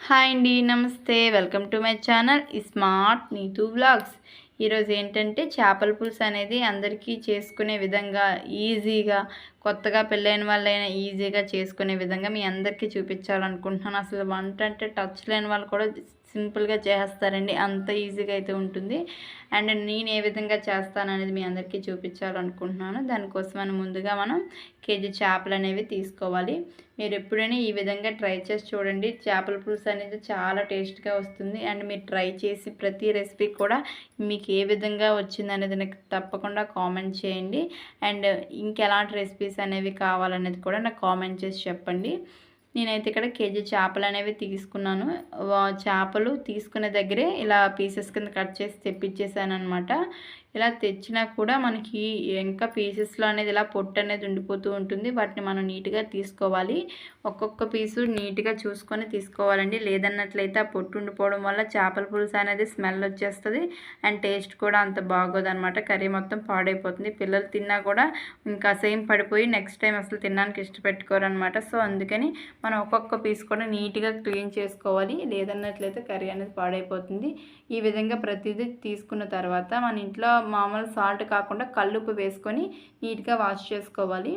Hi అండి, నమస్తే. Welcome to my channel smart Neethu vlogs. ఈరోజు ఏంటంటే చేపల పులుసు అనేది అందరికీ చేసుకునే విధంగా ఈజీగా, కొత్తగా పెళ్ళైన వాళ్ళైనా ఈజీగా చేసుకునే విధంగా మీ అందరికీ చూపించాలనుకుంటున్నాను. అసలు వంట అంటే టచ్ లేని వాళ్ళు కూడా సింపుల్గా చేస్తారండి, అంత ఈజీగా అయితే ఉంటుంది. అండ్ నేను ఏ విధంగా చేస్తాననేది మీ అందరికీ చూపించాలనుకుంటున్నాను. దానికోసం ముందుగా మనం కేజీ చేపలు అనేవి తీసుకోవాలి. మీరు ఎప్పుడైనా ఈ విధంగా ట్రై చేసి చూడండి. చేపల పులుసు అనేది చాలా టేస్ట్గా వస్తుంది. అండ్ మీరు ట్రై చేసి ప్రతి రెసిపీ కూడా మీకు ఏ విధంగా వచ్చింది అనేది నాకు తప్పకుండా కామెంట్ చేయండి. అండ్ ఇంకెలాంటి రెసిపీస్ అనేవి కావాలనేది కూడా నాకు కామెంట్ చేసి చెప్పండి. నేనైతే ఇక్కడ కేజీ చేపలు అనేవి తీసుకున్నాను. చేపలు తీసుకునే దగ్గరే ఇలా పీసెస్ కింద కట్ చేసి తెప్పించేసాను అనమాట. ఇలా తెచ్చినా కూడా మనకి ఇంకా పీసెస్లో అనేది ఇలా పొట్టు అనేది ఉండిపోతూ ఉంటుంది. వాటిని మనం నీట్గా తీసుకోవాలి. ఒక్కొక్క పీసు నీట్గా చూసుకొని తీసుకోవాలండి. లేదన్నట్లయితే ఆ పొట్టు ఉండిపోవడం వల్ల చేపల పులుసు అనేది స్మెల్ వచ్చేస్తుంది. అండ్ టేస్ట్ కూడా అంత బాగోదు అనమాట. కర్రీ మొత్తం పాడైపోతుంది. పిల్లలు తిన్నా కూడా ఇంకా సేమ్ పడిపోయి నెక్స్ట్ టైం అసలు తినడానికి ఇష్టపెట్టుకోరు అనమాట. సో అందుకని మనం ఒక్కొక్క పీస్ కూడా నీట్గా క్లీన్ చేసుకోవాలి. లేదన్నట్లయితే కర్రీ అనేది పాడైపోతుంది. ఈ విధంగా ప్రతిదీ తీసుకున్న తర్వాత మన ఇంట్లో మామూలు సాల్ట్ కాకుండా కల్లుప్పు వేసుకొని నీట్గా వాష్ చేసుకోవాలి.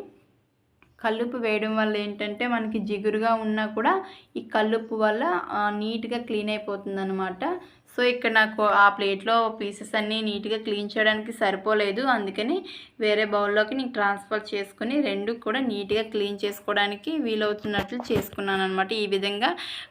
కల్లుప్పు వేయడం వల్ల ఏంటంటే మనకి జిగురుగా ఉన్నా కూడా ఈ కల్లుప్పు వల్ల నీట్గా క్లీన్ అయిపోతుంది అనమాట. సో ఇక్కడ నాకు ఆ ప్లేట్లో పీసెస్ అన్నీ నీట్గా క్లీన్ చేయడానికి సరిపోలేదు. అందుకని వేరే బౌల్లోకి నేను ట్రాన్స్ఫర్ చేసుకుని రెండు కూడా నీట్గా క్లీన్ చేసుకోవడానికి వీలవుతున్నట్లు చేసుకున్నాను అనమాట. ఈ విధంగా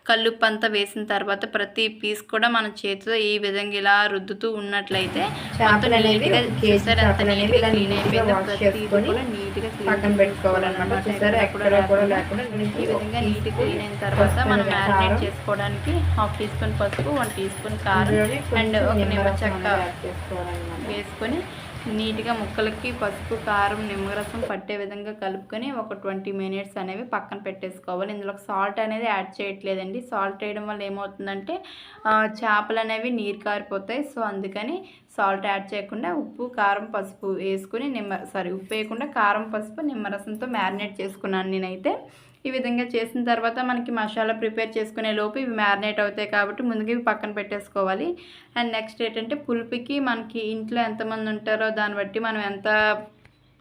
కల్లుప్పు అంతా వేసిన తర్వాత ప్రతి పీస్ కూడా మన చేతితో ఈ విధంగా ఇలా రుద్దుతూ ఉన్నట్లయితే మొత్తం నీట్గా చేసారు. అంత నీట్గా క్లీన్ అయిపోయింది. ప్రతి కూడా నీట్గా పక్కన పెట్టుకోవాలన్నమాట. ఈ విధంగా నీట్గా క్లీన్ అయిన తర్వాత మనం మ్యారినేట్ చేసుకోవడానికి హాఫ్ టీ స్పూన్ పసుపు, 1 టీ స్పూన్ కారం అండ్ ఒక నిమ్మచెక్క వేసుకొని నీట్గా ముక్కలకి పసుపు, కారం, నిమ్మరసం పట్టే విధంగా కలుపుకొని ఒక 20 మినిట్స్ అనేవి పక్కన పెట్టేసుకోవాలి. ఇందులో సాల్ట్ అనేది యాడ్ చేయట్లేదండి. సాల్ట్ వేయడం వల్ల ఏమవుతుందంటే చేపలు అనేవి నీరు కారిపోతాయి. సో అందుకని సాల్ట్ యాడ్ చేయకుండా ఉప్పు, కారం, పసుపు వేసుకుని ఉప్పు వేయకుండా కారం, పసుపు, నిమ్మరసంతో మ్యారినేట్ చేసుకున్నాను నేనైతే. ఈ విధంగా చేసిన తర్వాత మనకి మసాలా ప్రిపేర్ చేసుకునే లోపు ఇవి మ్యారినేట్ అవుతాయి కాబట్టి ముందుగా ఇవి పక్కన పెట్టేసుకోవాలి. అండ్ నెక్స్ట్ ఏంటంటే పులుపుకి మనకి ఇంట్లో ఎంతమంది ఉంటారో దాన్ని బట్టి మనం ఎంత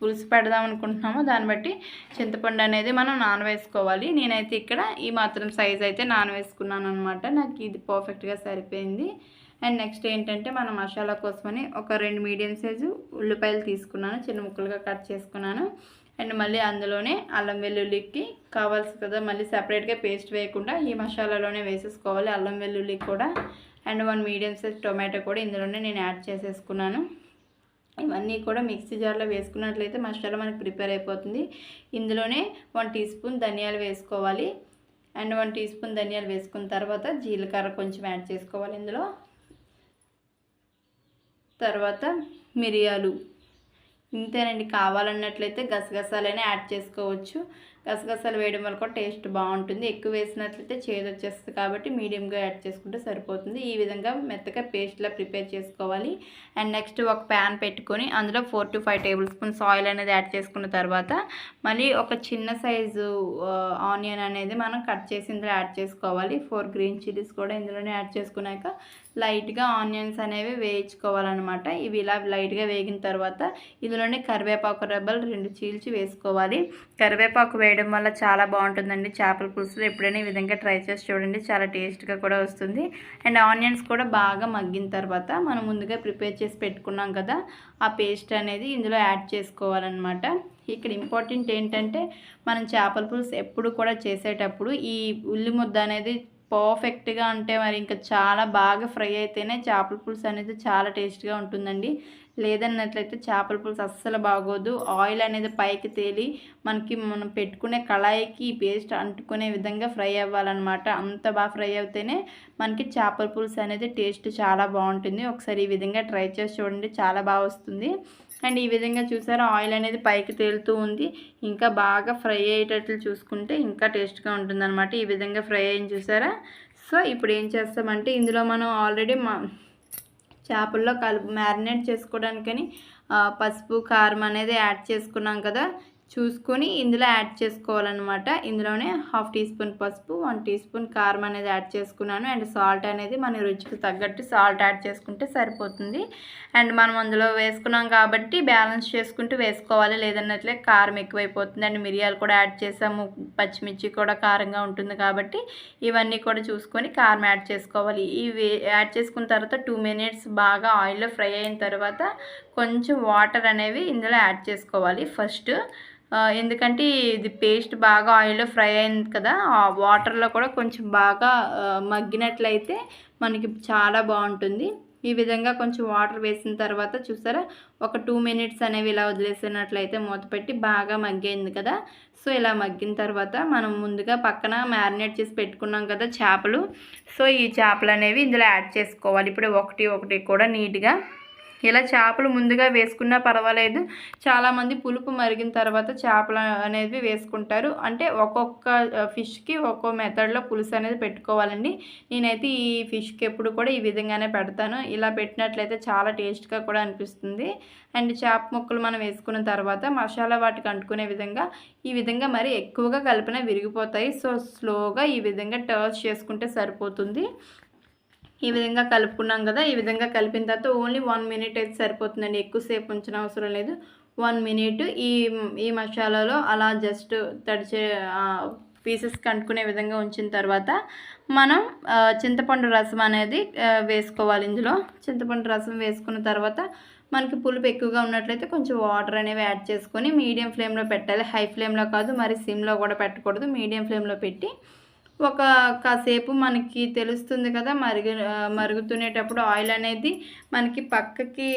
పులుసు పెడదాం అనుకుంటున్నామో దాన్ని బట్టి చింతపండు అనేది మనం నానవేసుకోవాలి. నేనైతే ఇక్కడ ఈ మాత్రం సైజ్ అయితే నానవేసుకున్నాను అనమాట. నాకు ఇది పర్ఫెక్ట్గా సరిపోయింది. అండ్ నెక్స్ట్ ఏంటంటే మన మసాలా కోసమని ఒక 2 మీడియం సైజు ఉల్లిపాయలు తీసుకున్నాను, చిన్న ముక్కలుగా కట్ చేసుకున్నాను. అండ్ మళ్ళీ అందులోనే అల్లం వెల్లుల్లికి కావాల్సి కదా మళ్ళీ సపరేట్గా పేస్ట్ వేయకుండా ఈ మసాలాలోనే వేసేసుకోవాలి అల్లం వెల్లుల్లి కూడా. అండ్ 1 మీడియం సైజ్ టొమాటో కూడా ఇందులోనే నేను యాడ్ చేసేసుకున్నాను. ఇవన్నీ కూడా మిక్సీ జార్లో వేసుకున్నట్లయితే మసాలా మనకి ప్రిపేర్ అయిపోతుంది. ఇందులోనే 1 టీ స్పూన్ ధనియాలు వేసుకోవాలి. అండ్ 1 టీ స్పూన్ ధనియాలు వేసుకున్న తర్వాత జీలకర్ర కొంచెం యాడ్ చేసుకోవాలి ఇందులో. తర్వాత మిరియాలు ఇంతేనండి. కావాలన్నట్లయితే గసగసాలైనా యాడ్ చేసుకోవచ్చు. గసగసాలు వేయడం వల్ల కూడా టేస్ట్ బాగుంటుంది. ఎక్కువ వేసినట్లయితే చేదు వచ్చేస్తుంది కాబట్టి మీడియంగా యాడ్ చేసుకుంటే సరిపోతుంది. ఈ విధంగా మెత్తగా పేస్ట్లా ప్రిపేర్ చేసుకోవాలి. అండ్ నెక్స్ట్ ఒక ప్యాన్ పెట్టుకొని అందులో 4 to 5 టేబుల్ స్పూన్స్ ఆయిల్ అనేది యాడ్ చేసుకున్న తర్వాత మళ్ళీ ఒక చిన్న సైజు ఆనియన్ అనేది మనం కట్ చేసి ఇందులో యాడ్ చేసుకోవాలి. 4 గ్రీన్ చిల్లీస్ కూడా ఇందులోనే యాడ్ చేసుకున్నాక లైట్గా ఆనియన్స్ అనేవి వేయించుకోవాలన్నమాట. ఇవి ఇలా లైట్గా వేగిన తర్వాత ఇందులోనే కరివేపాకు రెబ్బలు 2 చీల్చి వేసుకోవాలి. కరివేపాకు వేయడం వల్ల చాలా బాగుంటుందండి చేపల పులుసులో. ఎప్పుడైనా ఈ విధంగా ట్రై చేసి చూడండి, చాలా టేస్ట్గా కూడా వస్తుంది. అండ్ ఆనియన్స్ కూడా బాగా మగ్గిన తర్వాత మనం ముందుగా ప్రిపేర్ చేసి పెట్టుకున్నాం కదా ఆ పేస్ట్ అనేది ఇందులో యాడ్ చేసుకోవాలన్నమాట. ఇక్కడ ఇంపార్టెంట్ ఏంటంటే మనం చేపల పులుసు ఎప్పుడు కూడా చేసేటప్పుడు ఈ ఉల్లి ముద్ద అనేది పర్ఫెక్ట్గా అంటే మరి ఇంకా చాలా బాగా ఫ్రై అయితేనే చేపల పులుసు అనేది చాలా టేస్ట్గా ఉంటుందండి. లేదన్నట్లయితే చేపల పులుసు అస్సలు బాగోదు. ఆయిల్ అనేది పైకి తేలి మనం పెట్టుకునే కళాయికి ఈ పేస్ట్ అంటుకునే విధంగా ఫ్రై అవ్వాలన్నమాట. అంత బాగా ఫ్రై అవుతేనే మనకి చేపల పులుసు అనేది టేస్ట్ చాలా బాగుంటుంది. ఒకసారి ఈ విధంగా ట్రై చేసి చూడండి, చాలా బాగా వస్తుంది. అండ్ ఈ విధంగా చూసారా ఆయిల్ అనేది పైకి తేలుతూ ఉంది. ఇంకా బాగా ఫ్రై అయ్యేటట్లు చూసుకుంటే ఇంకా టేస్ట్గా ఉంటుందన్నమాట. ఈ విధంగా ఫ్రై అయ్యింది చూసారా. సో ఇప్పుడు ఏం చేస్తామంటే ఇందులో మనం ఆల్రెడీ చేపల్లో మ్యారినేట్ చేసుకోవడానికని పసుపు, కారం అనేది యాడ్ చేసుకున్నాం కదా. చూసుకొని ఇందులో యాడ్ చేసుకోవాలన్నమాట. ఇందులోనే 1/2 టీ స్పూన్ పసుపు, 1 టీ స్పూన్ కారం అనేది యాడ్ చేసుకున్నాను. అండ్ సాల్ట్ అనేది మన రుచికి తగ్గట్టు సాల్ట్ యాడ్ చేసుకుంటే సరిపోతుంది. అండ్ మనం అందులో వేసుకున్నాం కాబట్టి బ్యాలెన్స్ చేసుకుంటూ వేసుకోవాలి, లేదన్నట్లే కారం ఎక్కువైపోతుంది. అండ్ మిరియాలు కూడా యాడ్ చేసాము, పచ్చిమిర్చి కూడా కారంగా ఉంటుంది కాబట్టి ఇవన్నీ కూడా చూసుకొని కారం యాడ్ చేసుకోవాలి. ఇవి యాడ్ చేసుకున్న తర్వాత 2 మినిట్స్ బాగా ఆయిల్లో ఫ్రై అయిన తర్వాత కొంచెం వాటర్ అనేవి ఇందులో యాడ్ చేసుకోవాలి ఫస్ట్. ఎందుకంటే ఇది పేస్ట్ బాగా ఆయిల్లో ఫ్రై అయింది కదా, ఆ వాటర్లో కూడా కొంచెం బాగా మగ్గినట్లయితే మనకి చాలా బాగుంటుంది. ఈ విధంగా కొంచెం వాటర్ వేసిన తర్వాత చూసారా, ఒక 2 మినిట్స్ అనేవి ఇలా వదిలేసినట్లయితే మూత పెట్టి బాగా మగ్గింది కదా. సో ఇలా మగ్గిన తర్వాత మనం ముందుగా పక్కన మ్యారినేట్ చేసి పెట్టుకున్నాం కదా చేపలు. సో ఈ చేపలు అనేవి ఇందులో యాడ్ చేసుకోవాలి. ఇప్పుడు ఒకటి కూడా నీట్గా ఇలా చేపలు ముందుగా వేసుకున్నా పర్వాలేదు. చాలామంది పులుపు మరిగిన తర్వాత చేపలు అనేది వేసుకుంటారు. అంటే ఒక్కొక్క ఫిష్కి ఒక్కో మెథడ్లో పులుసు అనేది పెట్టుకోవాలండి. నేనైతే ఈ ఫిష్కి ఎప్పుడు కూడా ఈ విధంగానే పెడతాను. ఇలా పెట్టినట్లయితే చాలా టేస్ట్గా కూడా అనిపిస్తుంది. అండ్ చేప ముక్కలు మనం వేసుకున్న తర్వాత మసాలా వాటికి అంటుకునే విధంగా ఈ విధంగా మరి ఎక్కువగా కలిపినా విరిగిపోతాయి. సో స్లోగా ఈ విధంగా టర్న్ చేసుకుంటే సరిపోతుంది. ఈ విధంగా కలుపుకున్నాం కదా. ఈ విధంగా కలిపిన తర్వాత ఓన్లీ 1 మినిట్ అయితే సరిపోతుందండి, ఎక్కువసేపు ఉంచిన అవసరం లేదు. 1 మినిట్ ఈ మసాలాలో అలా జస్ట్ తడిచే పీసెస్కి అంటుకునే విధంగా ఉంచిన తర్వాత మనం చింతపండు రసం అనేది వేసుకోవాలి. ఇందులో చింతపండు రసం వేసుకున్న తర్వాత మనకి పులుపు ఎక్కువగా ఉన్నట్లయితే కొంచెం వాటర్ అనేవి యాడ్ చేసుకొని మీడియం ఫ్లేమ్లో పెట్టాలి. హై ఫ్లేమ్లో కాదు, మరి సిమ్లో కూడా పెట్టకూడదు. మీడియం ఫ్లేమ్లో పెట్టి ఒక కాసేపు మనకి తెలుస్తుంది కదా, మరుగుతునేటప్పుడు ఆయిల్ అనేది మనకి పక్కకి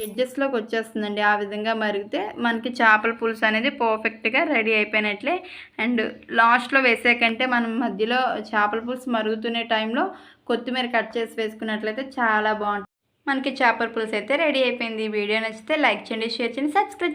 ఎడ్జెస్లోకి వచ్చేస్తుందండి. ఆ విధంగా మరిగితే మనకి చేపల పులుసు అనేది పర్ఫెక్ట్గా రెడీ అయిపోయినట్లే. అండ్ లాస్ట్లో వేసాకంటే మనం మధ్యలో చేపల పులుసు మరుగుతునే టైంలో కొత్తిమీర కట్ చేసి వేసుకున్నట్లయితే చాలా బాగుంటుంది. మనకి చేపల పులుసు అయితే రెడీ అయిపోయింది. వీడియో నచ్చితే లైక్ చేయండి, షేర్ చేయండి, సబ్స్క్రైబ్